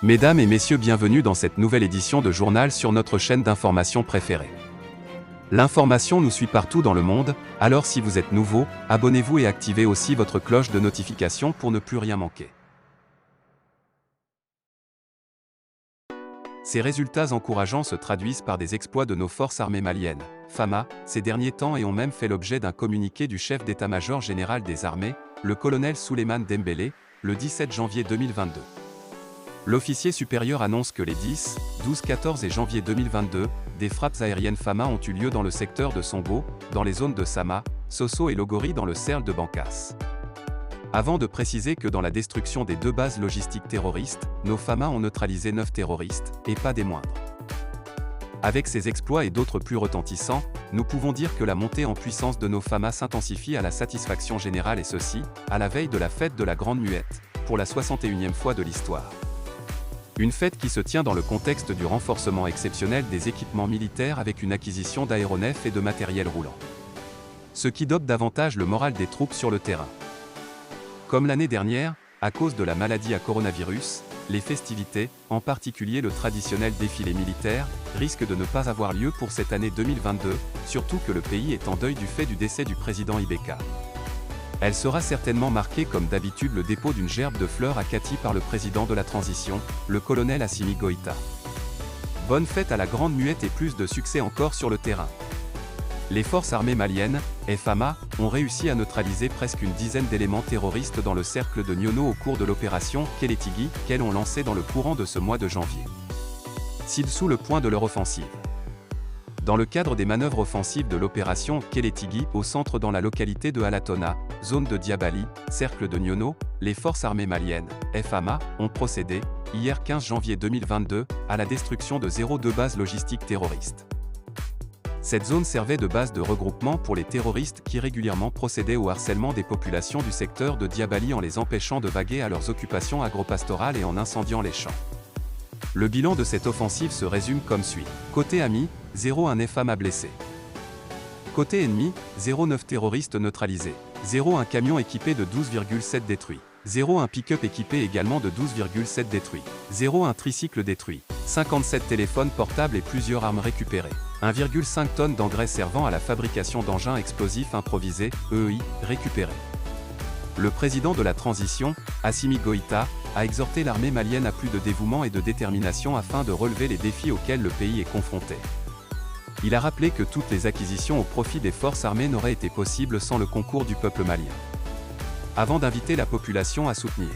Mesdames et messieurs, bienvenue dans cette nouvelle édition de journal sur notre chaîne d'information préférée. L'information nous suit partout dans le monde, alors si vous êtes nouveau, abonnez-vous et activez aussi votre cloche de notification pour ne plus rien manquer. Ces résultats encourageants se traduisent par des exploits de nos forces armées maliennes, FAMA, ces derniers temps et ont même fait l'objet d'un communiqué du chef d'état-major général des armées, le colonel Souleymane Dembélé, le 17 janvier 2022. L'officier supérieur annonce que les 10, 12, 14 et janvier 2022, des frappes aériennes FAMA ont eu lieu dans le secteur de Songo, dans les zones de Sama, Sosso et Logori dans le cercle de Bankas. Avant de préciser que dans la destruction des 2 bases logistiques terroristes, nos FAMA ont neutralisé 9 terroristes, et pas des moindres. Avec ces exploits et d'autres plus retentissants, nous pouvons dire que la montée en puissance de nos FAMA s'intensifie à la satisfaction générale et ceci, à la veille de la fête de la Grande Muette, pour la 61e fois de l'histoire. Une fête qui se tient dans le contexte du renforcement exceptionnel des équipements militaires avec une acquisition d'aéronefs et de matériel roulant. Ce qui dope davantage le moral des troupes sur le terrain. Comme l'année dernière, à cause de la maladie à coronavirus, les festivités, en particulier le traditionnel défilé militaire, risquent de ne pas avoir lieu pour cette année 2022, surtout que le pays est en deuil du fait du décès du président Ibeka. Elle sera certainement marquée comme d'habitude le dépôt d'une gerbe de fleurs à Kati par le président de la transition, le colonel Assimi Goïta. Bonne fête à la Grande Muette et plus de succès encore sur le terrain. Les forces armées maliennes, FAMA, ont réussi à neutraliser presque une dizaine d'éléments terroristes dans le cercle de Niono au cours de l'opération Kélétigui, qu'elles ont lancée dans le courant de ce mois de janvier. Ci-dessous le point de leur offensive. Dans le cadre des manœuvres offensives de l'opération Kélétigui au centre dans la localité de Alatona, zone de Diabali, cercle de Niono, les forces armées maliennes, FAMA, ont procédé, hier 15 janvier 2022, à la destruction de 02 bases logistiques terroristes. Cette zone servait de base de regroupement pour les terroristes qui régulièrement procédaient au harcèlement des populations du secteur de Diabali en les empêchant de vaguer à leurs occupations agropastorales et en incendiant les champs. Le bilan de cette offensive se résume comme suit. Côté ami, 0,1 FAMA blessé. Côté ennemi, 0,9 terroristes neutralisés. 0,1 camion équipé de 12,7 détruits. 0,1 pick-up équipé également de 12,7 détruits. 0,1 tricycle détruit. 57 téléphones portables et plusieurs armes récupérées. 1,5 tonnes d'engrais servant à la fabrication d'engins explosifs improvisés, EEI, récupérés. Le président de la transition, Assimi Goïta, a exhorté l'armée malienne à plus de dévouement et de détermination afin de relever les défis auxquels le pays est confronté. Il a rappelé que toutes les acquisitions au profit des forces armées n'auraient été possibles sans le concours du peuple malien. Avant d'inviter la population à soutenir